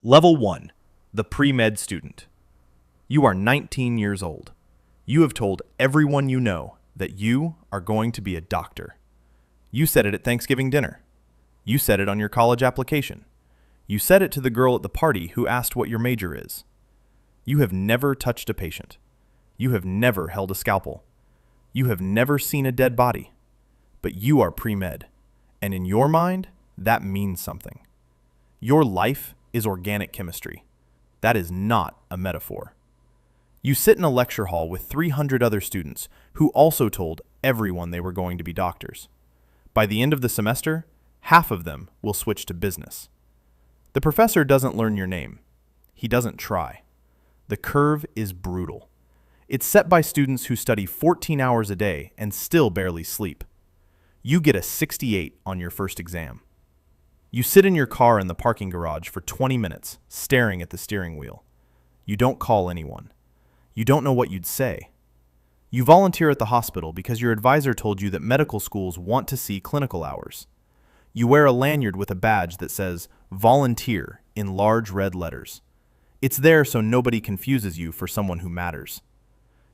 Level 1. The Pre-Med Student. You are 19 years old. You have told everyone you know that you are going to be a doctor. You said it at Thanksgiving dinner. You said it on your college application. You said it to the girl at the party who asked what your major is. You have never touched a patient. You have never held a scalpel. You have never seen a dead body. But you are pre-med, and in your mind, that means something. Your life is organic chemistry. That is not a metaphor. You sit in a lecture hall with 300 other students who also told everyone they were going to be doctors. By the end of the semester, half of them will switch to business. The professor doesn't learn your name. He doesn't try. The curve is brutal. It's set by students who study 14 hours a day and still barely sleep. You get a 68 on your first exam. You sit in your car in the parking garage for 20 minutes, staring at the steering wheel. You don't call anyone. You don't know what you'd say. You volunteer at the hospital because your advisor told you that medical schools want to see clinical hours. You wear a lanyard with a badge that says "Volunteer" in large red letters. It's there so nobody confuses you for someone who matters.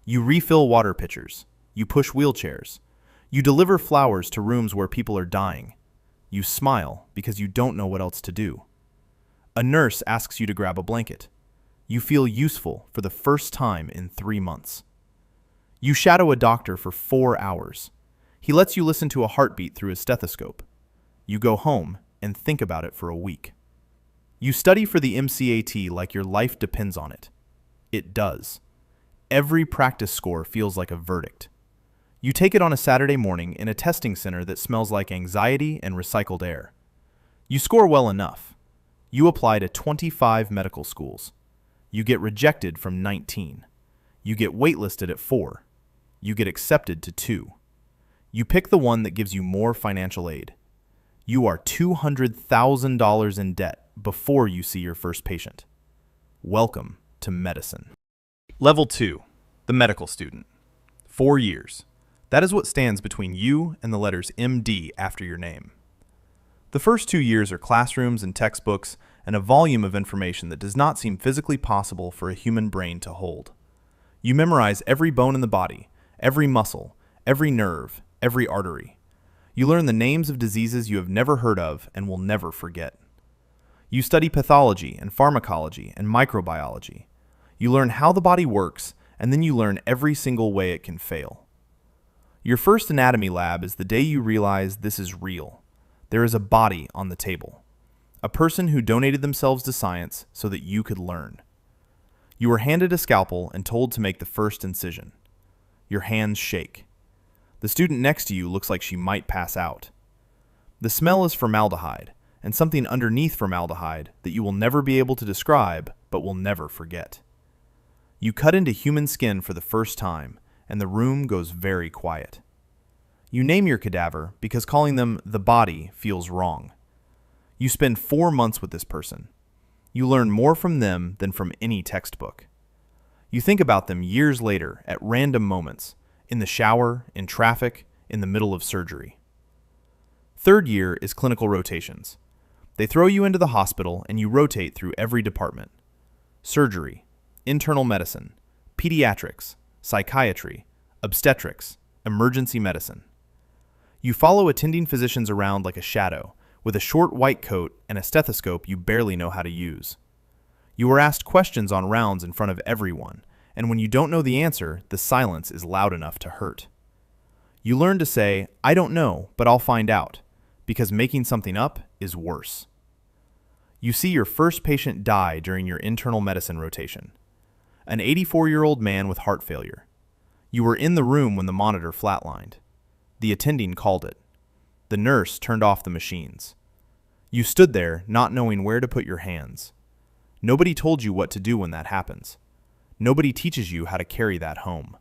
You refill water pitchers. You push wheelchairs. You deliver flowers to rooms where people are dying. You smile because you don't know what else to do. A nurse asks you to grab a blanket. You feel useful for the first time in 3 months. You shadow a doctor for 4 hours. He lets you listen to a heartbeat through his stethoscope. You go home and think about it for a week. You study for the MCAT like your life depends on it. It does. Every practice score feels like a verdict. You take it on a Saturday morning in a testing center that smells like anxiety and recycled air. You score well enough. You apply to 25 medical schools. You get rejected from 19. You get waitlisted at 4. You get accepted to 2. You pick the one that gives you more financial aid. You are $200,000 in debt before you see your first patient. Welcome to medicine. Level 2. The Medical Student. 4 years. That is what stands between you and the letters MD after your name. The first 2 years are classrooms and textbooks and a volume of information that does not seem physically possible for a human brain to hold. You memorize every bone in the body, every muscle, every nerve, every artery. You learn the names of diseases you have never heard of and will never forget. You study pathology and pharmacology and microbiology. You learn how the body works, and then you learn every single way it can fail. Your first anatomy lab is the day you realize this is real. There is a body on the table. A person who donated themselves to science so that you could learn. You are handed a scalpel and told to make the first incision. Your hands shake. The student next to you looks like she might pass out. The smell is formaldehyde, and something underneath formaldehyde that you will never be able to describe but will never forget. You cut into human skin for the first time, and the room goes very quiet. You name your cadaver because calling them the body feels wrong. You spend 4 months with this person. You learn more from them than from any textbook. You think about them years later at random moments, in the shower, in traffic, in the middle of surgery. Third year is clinical rotations. They throw you into the hospital and you rotate through every department. Surgery, internal medicine, pediatrics, psychiatry, obstetrics, emergency medicine. You follow attending physicians around like a shadow, with a short white coat and a stethoscope you barely know how to use. You are asked questions on rounds in front of everyone, and when you don't know the answer, the silence is loud enough to hurt. You learn to say, "I don't know, but I'll find out," because making something up is worse. You see your first patient die during your internal medicine rotation. An 84-year-old man with heart failure. You were in the room when the monitor flatlined. The attending called it. The nurse turned off the machines. You stood there not knowing where to put your hands. Nobody told you what to do when that happens. Nobody teaches you how to carry that home.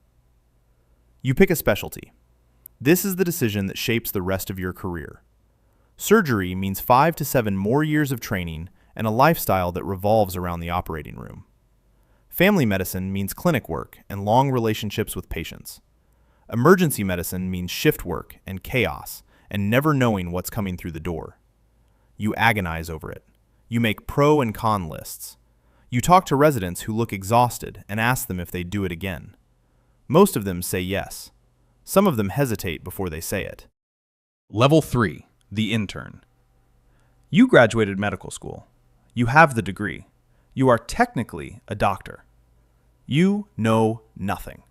You pick a specialty. This is the decision that shapes the rest of your career. Surgery means 5 to 7 more years of training and a lifestyle that revolves around the operating room. Family medicine means clinic work and long relationships with patients. Emergency medicine means shift work and chaos and never knowing what's coming through the door. You agonize over it. You make pro and con lists. You talk to residents who look exhausted and ask them if they'd do it again. Most of them say yes. Some of them hesitate before they say it. Level 3, the intern. You graduated medical school. You have the degree. You are technically a doctor. You know nothing.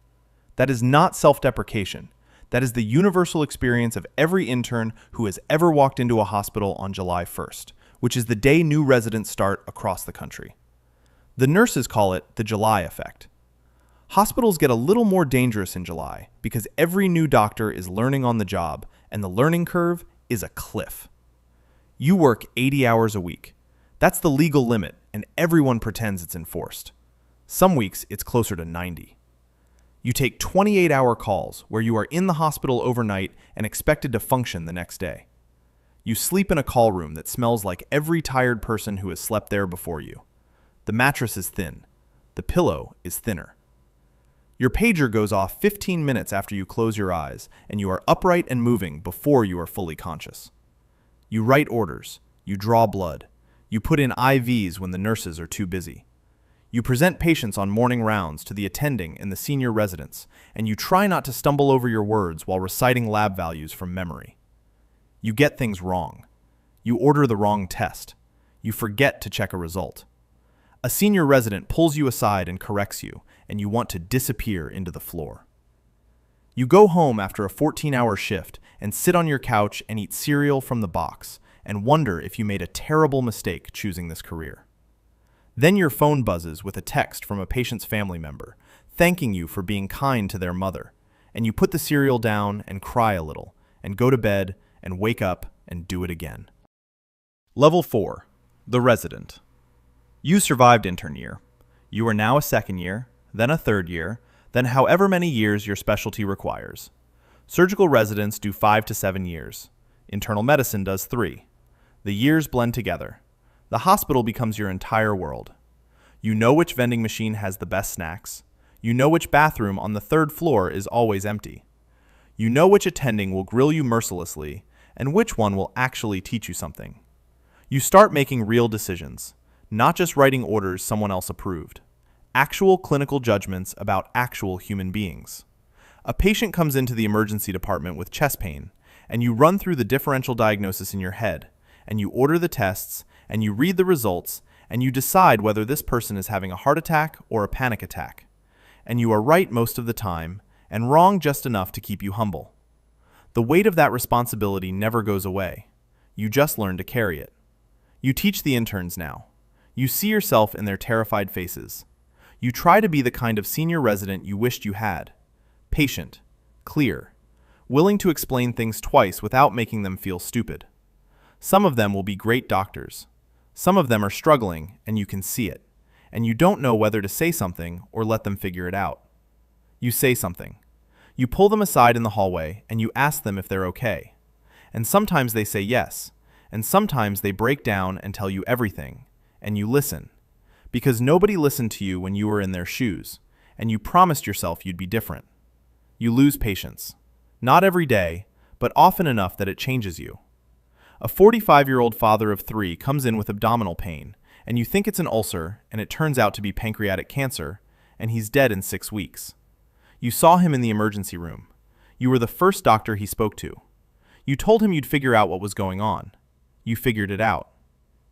That is not self-deprecation. That is the universal experience of every intern who has ever walked into a hospital on July 1st, which is the day new residents start across the country. The nurses call it the July effect. Hospitals get a little more dangerous in July because every new doctor is learning on the job, and the learning curve is a cliff. You work 80 hours a week. That's the legal limit, and everyone pretends it's enforced. Some weeks, it's closer to 90. You take 28-hour calls where you are in the hospital overnight and expected to function the next day. You sleep in a call room that smells like every tired person who has slept there before you. The mattress is thin. The pillow is thinner. Your pager goes off 15 minutes after you close your eyes, and you are upright and moving before you are fully conscious. You write orders. You draw blood. You put in IVs when the nurses are too busy. You present patients on morning rounds to the attending and the senior residents, and you try not to stumble over your words while reciting lab values from memory. You get things wrong. You order the wrong test. You forget to check a result. A senior resident pulls you aside and corrects you, and you want to disappear into the floor. You go home after a 14-hour shift and sit on your couch and eat cereal from the box and wonder if you made a terrible mistake choosing this career. Then your phone buzzes with a text from a patient's family member, thanking you for being kind to their mother, and you put the cereal down and cry a little, and go to bed and wake up and do it again. Level 4, the resident. You survived intern year. You are now a second year, then a third year, then however many years your specialty requires. Surgical residents do 5 to 7 years. Internal medicine does 3. The years blend together. The hospital becomes your entire world. You know which vending machine has the best snacks. You know which bathroom on the 3rd floor is always empty. You know which attending will grill you mercilessly and which one will actually teach you something. You start making real decisions, not just writing orders someone else approved. Actual clinical judgments about actual human beings. A patient comes into the emergency department with chest pain, and you run through the differential diagnosis in your head, and you order the tests, and you read the results, and you decide whether this person is having a heart attack or a panic attack. And you are right most of the time, and wrong just enough to keep you humble. The weight of that responsibility never goes away. You just learn to carry it. You teach the interns now. You see yourself in their terrified faces. You try to be the kind of senior resident you wished you had. Patient, clear, willing to explain things twice without making them feel stupid. Some of them will be great doctors. Some of them are struggling, and you can see it, and you don't know whether to say something or let them figure it out. You say something. You pull them aside in the hallway, and you ask them if they're okay. And sometimes they say yes, and sometimes they break down and tell you everything, and you listen. Because nobody listened to you when you were in their shoes, and you promised yourself you'd be different. You lose patience. Not every day, but often enough that it changes you. A 45-year-old father of 3 comes in with abdominal pain, and you think it's an ulcer, and it turns out to be pancreatic cancer, and he's dead in 6 weeks. You saw him in the emergency room. You were the first doctor he spoke to. You told him you'd figure out what was going on. You figured it out.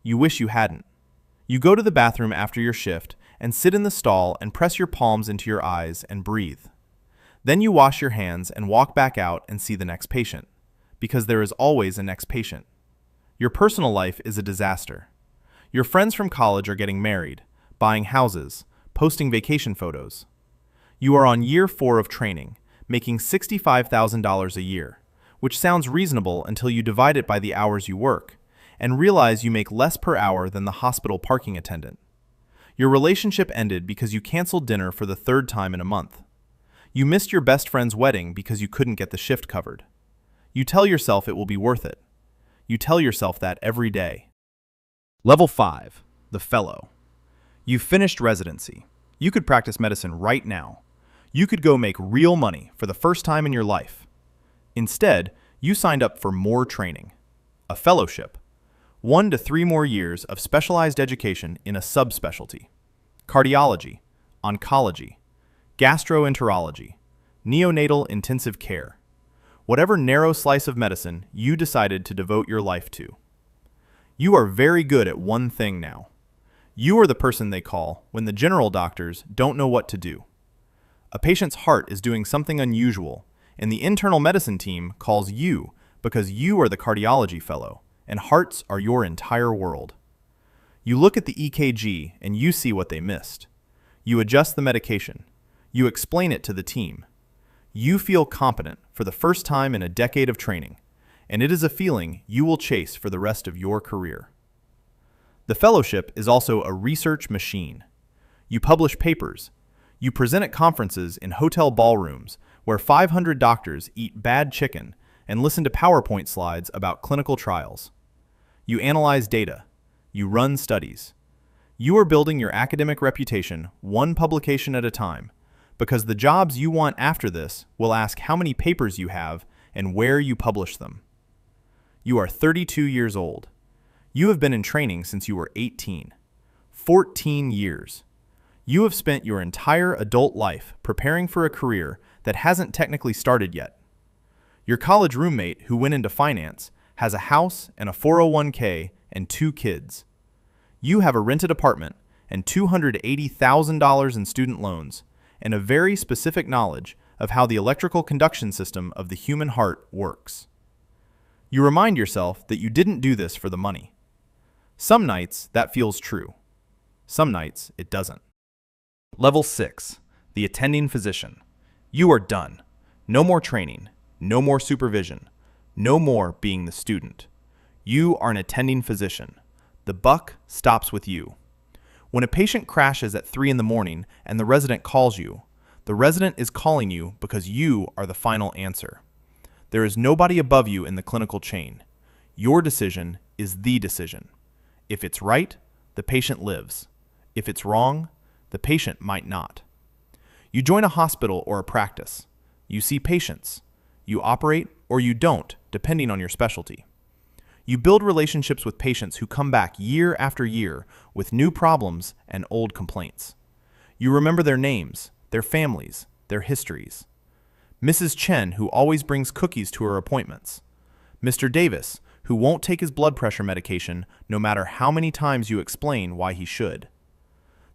You wish you hadn't. You go to the bathroom after your shift and sit in the stall and press your palms into your eyes and breathe. Then you wash your hands and walk back out and see the next patient, because there is always a next patient. Your personal life is a disaster. Your friends from college are getting married, buying houses, posting vacation photos. You are on year 4 of training, making $65,000 a year, which sounds reasonable until you divide it by the hours you work, and realize you make less per hour than the hospital parking attendant. Your relationship ended because you canceled dinner for the 3rd time in a month. You missed your best friend's wedding because you couldn't get the shift covered. You tell yourself it will be worth it. You tell yourself that every day. Level 5, the fellow. You've finished residency. You could practice medicine right now. You could go make real money for the first time in your life. Instead, you signed up for more training. A fellowship. 1 to 3 more years of specialized education in a subspecialty: cardiology, oncology, gastroenterology, neonatal intensive care. Whatever narrow slice of medicine you decided to devote your life to. You are very good at one thing now. You are the person they call when the general doctors don't know what to do. A patient's heart is doing something unusual, and the internal medicine team calls you because you are the cardiology fellow, and hearts are your entire world. You look at the EKG and you see what they missed. You adjust the medication. You explain it to the team. You feel competent for the first time in a decade of training, and it is a feeling you will chase for the rest of your career. The fellowship is also a research machine. You publish papers. You present at conferences in hotel ballrooms where 500 doctors eat bad chicken and listen to PowerPoint slides about clinical trials. You analyze data. You run studies. You are building your academic reputation one publication at a time, because the jobs you want after this will ask how many papers you have and where you publish them. You are 32 years old. You have been in training since you were 18. 14 years. You have spent your entire adult life preparing for a career that hasn't technically started yet. Your college roommate who went into finance has a house and a 401k and 2 kids. You have a rented apartment and $280,000 in student loans and a very specific knowledge of how the electrical conduction system of the human heart works. You remind yourself that you didn't do this for the money. Some nights that feels true. Some nights it doesn't. Level 6, the attending physician. You are done. No more training. No more supervision. No more being the student. You are an attending physician. The buck stops with you. When a patient crashes at 3 in the morning and the resident calls you, the resident is calling you because you are the final answer. There is nobody above you in the clinical chain. Your decision is the decision. If it's right, the patient lives. If it's wrong, the patient might not. You join a hospital or a practice. You see patients. You operate or you don't, depending on your specialty. You build relationships with patients who come back year after year with new problems and old complaints. You remember their names, their families, their histories. Mrs. Chen, who always brings cookies to her appointments. Mr. Davis, who won't take his blood pressure medication no matter how many times you explain why he should.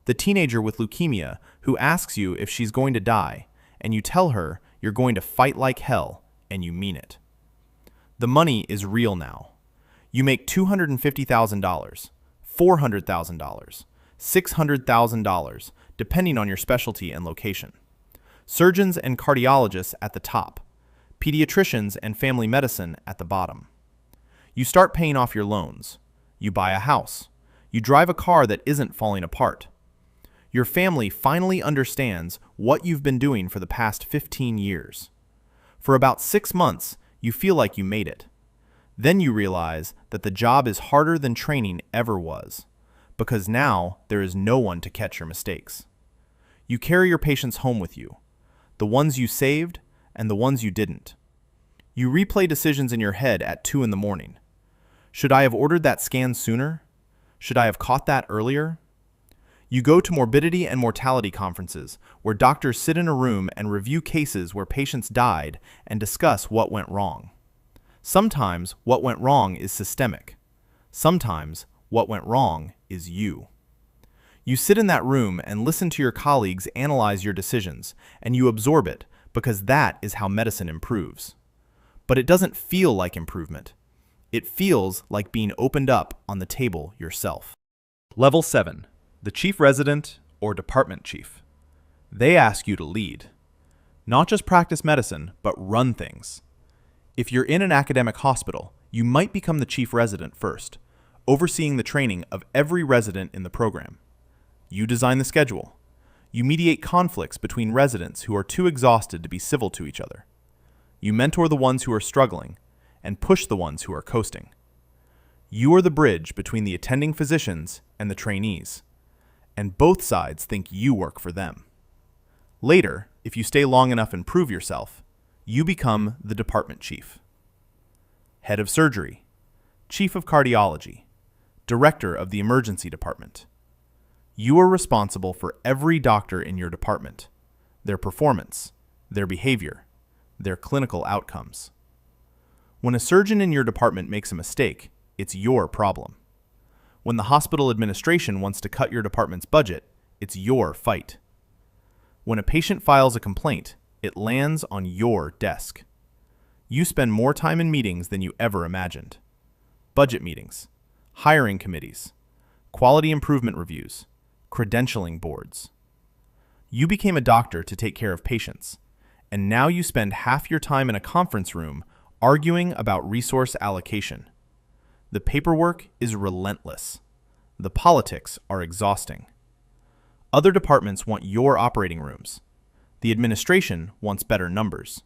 The teenager with leukemia who asks you if she's going to die, and you tell her you're going to fight like hell, and you mean it. The money is real now. You make $250,000, $400,000, $600,000, depending on your specialty and location. Surgeons and cardiologists at the top, pediatricians and family medicine at the bottom. You start paying off your loans. You buy a house. You drive a car that isn't falling apart. Your family finally understands what you've been doing for the past 15 years. For about 6 months, you feel like you made it. Then you realize that the job is harder than training ever was, because now there is no one to catch your mistakes. You carry your patients home with you, the ones you saved and the ones you didn't. You replay decisions in your head at 2 in the morning. Should I have ordered that scan sooner? Should I have caught that earlier? You go to morbidity and mortality conferences where doctors sit in a room and review cases where patients died and discuss what went wrong. Sometimes what went wrong is systemic. Sometimes what went wrong is you. You sit in that room and listen to your colleagues analyze your decisions, and you absorb it because that is how medicine improves. But it doesn't feel like improvement. It feels like being opened up on the table yourself. Level 7, the chief resident or department chief. They ask you to lead. Not just practice medicine, but run things. If you're in an academic hospital, you might become the chief resident first, overseeing the training of every resident in the program. You design the schedule. You mediate conflicts between residents who are too exhausted to be civil to each other. You mentor the ones who are struggling and push the ones who are coasting. You are the bridge between the attending physicians and the trainees, and both sides think you work for them. Later, if you stay long enough and prove yourself, you become the department chief. Head of surgery, chief of cardiology, director of the emergency department. You are responsible for every doctor in your department, their performance, their behavior, their clinical outcomes. When a surgeon in your department makes a mistake, it's your problem. When the hospital administration wants to cut your department's budget, it's your fight. When a patient files a complaint, it lands on your desk. You spend more time in meetings than you ever imagined. Budget meetings, hiring committees, quality improvement reviews, credentialing boards. You became a doctor to take care of patients, and now you spend half your time in a conference room arguing about resource allocation. The paperwork is relentless. The politics are exhausting. Other departments want your operating rooms. The administration wants better numbers.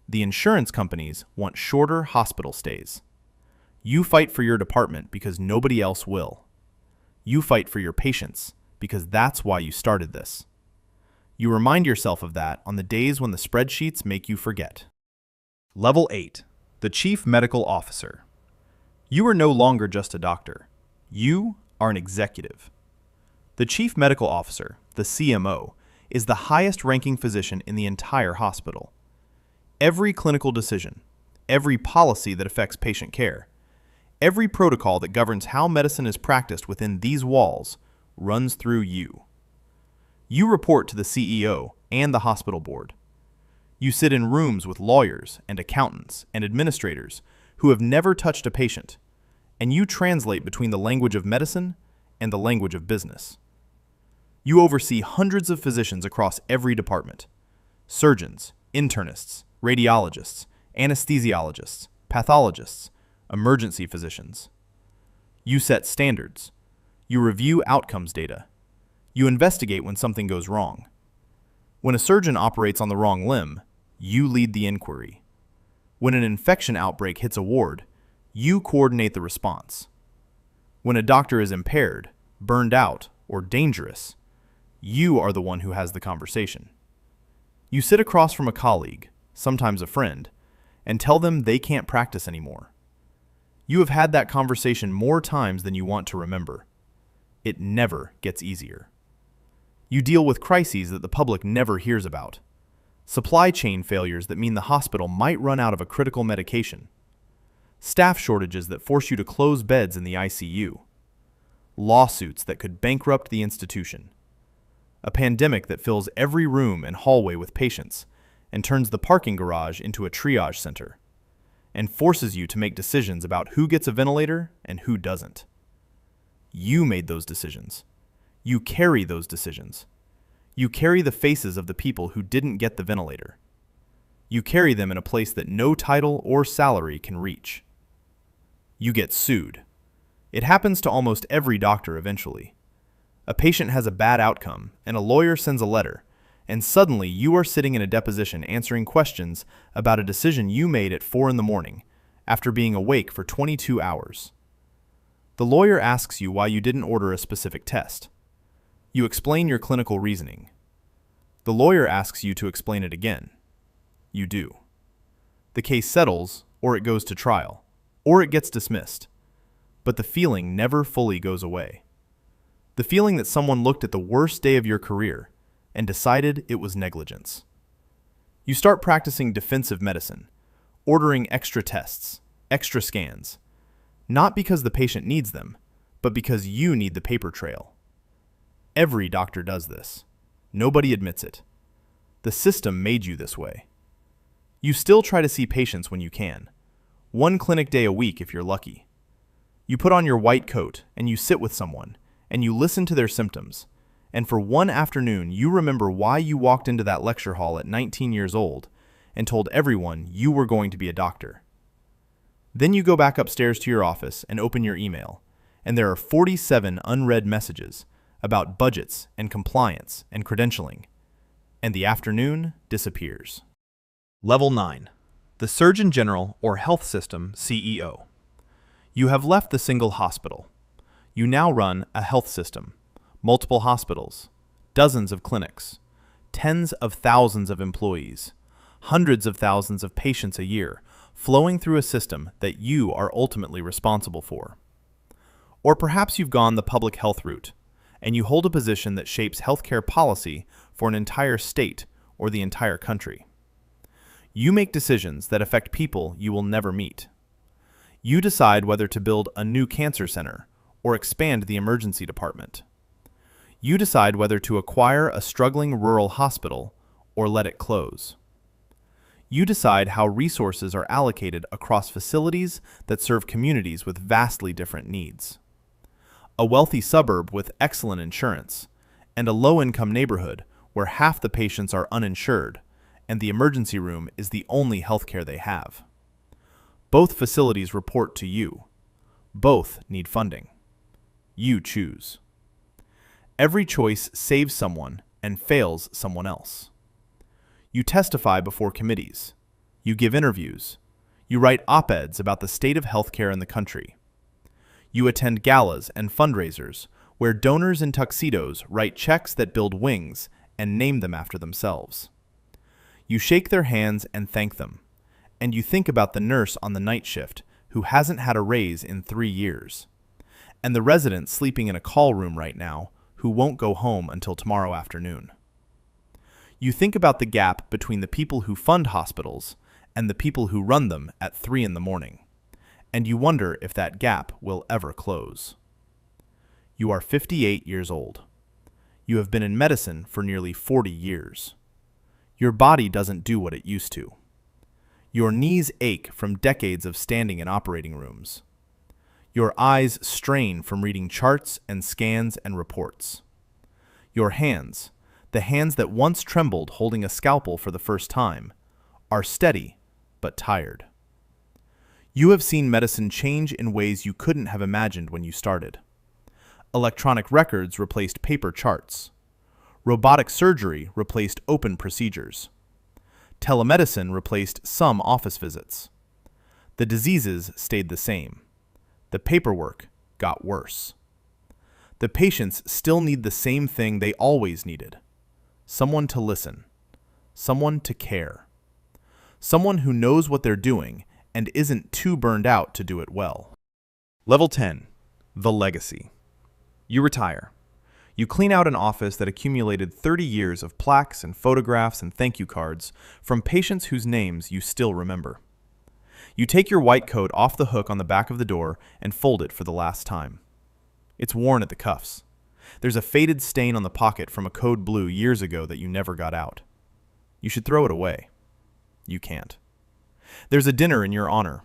The insurance companies want shorter hospital stays. You fight for your department because nobody else will. You fight for your patients because that's why you started this. You remind yourself of that on the days when the spreadsheets make you forget. Level 8. The Chief Medical Officer. You are no longer just a doctor. You are an executive. The Chief Medical Officer, the CMO, is the highest-ranking physician in the entire hospital. Every clinical decision, every policy that affects patient care, every protocol that governs how medicine is practiced within these walls runs through you. You report to the CEO and the hospital board. You sit in rooms with lawyers and accountants and administrators who have never touched a patient, and you translate between the language of medicine and the language of business. You oversee hundreds of physicians across every department: surgeons, internists, radiologists, anesthesiologists, pathologists, emergency physicians. You set standards. You review outcomes data. You investigate when something goes wrong. When a surgeon operates on the wrong limb, you lead the inquiry. When an infection outbreak hits a ward, you coordinate the response. When a doctor is impaired, burned out, or dangerous, you are the one who has the conversation. You sit across from a colleague, sometimes a friend, and tell them they can't practice anymore. You have had that conversation more times than you want to remember. It never gets easier. You deal with crises that the public never hears about. Supply chain failures that mean the hospital might run out of a critical medication. Staff shortages that force you to close beds in the ICU. Lawsuits that could bankrupt the institution. A pandemic that fills every room and hallway with patients and turns the parking garage into a triage center, and forces you to make decisions about who gets a ventilator and who doesn't. You made those decisions. You carry those decisions. You carry the faces of the people who didn't get the ventilator. You carry them in a place that no title or salary can reach. You get sued. It happens to almost every doctor eventually. A patient has a bad outcome, and a lawyer sends a letter, and suddenly you are sitting in a deposition answering questions about a decision you made at 4 a.m. after being awake for 22 hours. The lawyer asks you why you didn't order a specific test. You explain your clinical reasoning. The lawyer asks you to explain it again. You do. The case settles, or it goes to trial, or it gets dismissed. But the feeling never fully goes away. The feeling that someone looked at the worst day of your career and decided it was negligence. You start practicing defensive medicine, ordering extra tests, extra scans, not because the patient needs them, but because you need the paper trail. Every doctor does this. Nobody admits it. The system made you this way. You still try to see patients when you can, one clinic day a week if you're lucky. You put on your white coat and you sit with someone, and you listen to their symptoms, and for one afternoon you remember why you walked into that lecture hall at 19 years old and told everyone you were going to be a doctor. Then you go back upstairs to your office and open your email, and there are 47 unread messages about budgets and compliance and credentialing, and the afternoon disappears. Level 9. The Surgeon General or Health System CEO. You have left the single hospital. You now run a health system, multiple hospitals, dozens of clinics, tens of thousands of employees, hundreds of thousands of patients a year, flowing through a system that you are ultimately responsible for. Or perhaps you've gone the public health route, and you hold a position that shapes healthcare policy for an entire state or the entire country. You make decisions that affect people you will never meet. You decide whether to build a new cancer center or expand the emergency department. You decide whether to acquire a struggling rural hospital or let it close. You decide how resources are allocated across facilities that serve communities with vastly different needs. A wealthy suburb with excellent insurance, and a low-income neighborhood where half the patients are uninsured, and the emergency room is the only healthcare they have. Both facilities report to you. Both need funding. You choose. Every choice saves someone and fails someone else. You testify before committees. You give interviews. You write op-eds about the state of healthcare in the country. You attend galas and fundraisers where donors in tuxedos write checks that build wings and name them after themselves. You shake their hands and thank them, and you think about the nurse on the night shift who hasn't had a raise in 3 years, and the resident sleeping in a call room right now who won't go home until tomorrow afternoon. You think about the gap between the people who fund hospitals and the people who run them at 3 in the morning, and you wonder if that gap will ever close. You are 58 years old. You have been in medicine for nearly 40 years. Your body doesn't do what it used to. Your knees ache from decades of standing in operating rooms. Your eyes strain from reading charts and scans and reports. Your hands, the hands that once trembled holding a scalpel for the first time, are steady but tired. You have seen medicine change in ways you couldn't have imagined when you started. Electronic records replaced paper charts. Robotic surgery replaced open procedures. Telemedicine replaced some office visits. The diseases stayed the same. The paperwork got worse. The patients still need the same thing they always needed: someone to listen, someone to care, someone who knows what they're doing and isn't too burned out to do it well. Level 10, the legacy. You retire. You clean out an office that accumulated 30 years of plaques and photographs and thank you cards from patients whose names you still remember. You take your white coat off the hook on the back of the door and fold it for the last time. It's worn at the cuffs. There's a faded stain on the pocket from a code blue years ago that you never got out. You should throw it away. You can't. There's a dinner in your honor.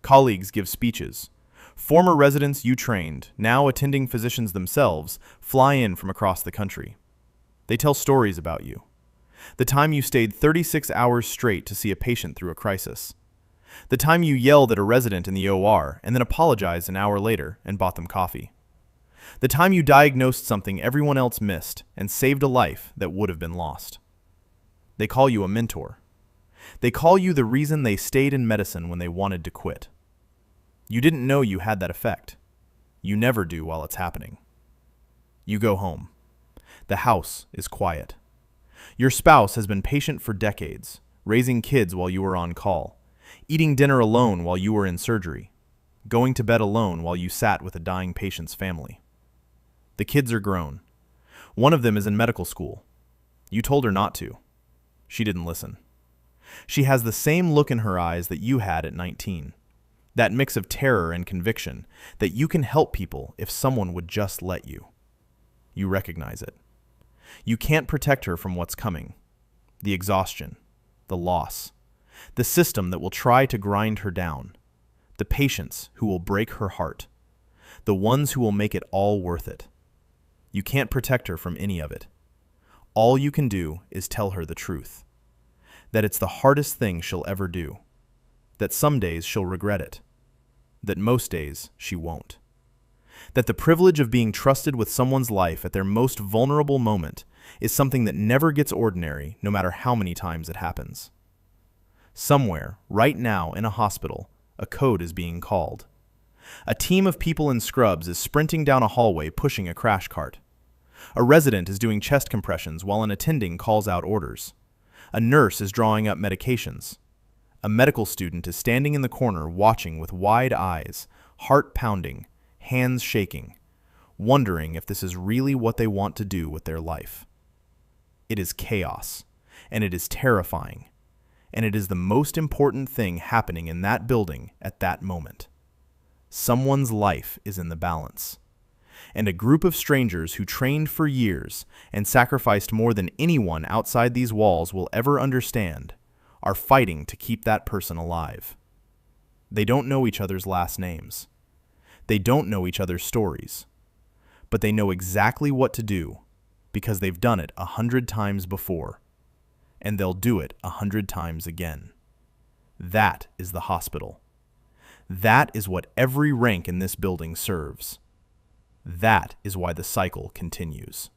Colleagues give speeches. Former residents you trained, now attending physicians themselves, fly in from across the country. They tell stories about you. The time you stayed 36 hours straight to see a patient through a crisis. The time you yelled at a resident in the OR and then apologized an hour later and bought them coffee. The time you diagnosed something everyone else missed and saved a life that would have been lost. They call you a mentor. They call you the reason they stayed in medicine when they wanted to quit. You didn't know you had that effect. You never do while it's happening. You go home. The house is quiet. Your spouse has been patient for decades, raising kids while you were on call, eating dinner alone while you were in surgery, going to bed alone while you sat with a dying patient's family. The kids are grown. One of them is in medical school. You told her not to. She didn't listen. She has the same look in her eyes that you had at 19. That mix of terror and conviction that you can help people if someone would just let you. You recognize it. You can't protect her from what's coming. The exhaustion, the loss, the system that will try to grind her down, the patients who will break her heart, the ones who will make it all worth it. You can't protect her from any of it. All you can do is tell her the truth. That it's the hardest thing she'll ever do. That some days she'll regret it. That most days she won't. That the privilege of being trusted with someone's life at their most vulnerable moment is something that never gets ordinary, no matter how many times it happens. Somewhere, right now in a hospital, a code is being called. A team of people in scrubs is sprinting down a hallway pushing a crash cart. A resident is doing chest compressions while an attending calls out orders. A nurse is drawing up medications. A medical student is standing in the corner watching with wide eyes, heart pounding, hands shaking, wondering if this is really what they want to do with their life. It is chaos, and it is terrifying, and it is the most important thing happening in that building at that moment. Someone's life is in the balance, and a group of strangers who trained for years and sacrificed more than anyone outside these walls will ever understand are fighting to keep that person alive. They don't know each other's last names. They don't know each other's stories, but they know exactly what to do because they've done it 100 times before, and they'll do it 100 times again. That is the hospital. That is what every rank in this building serves. That is why the cycle continues.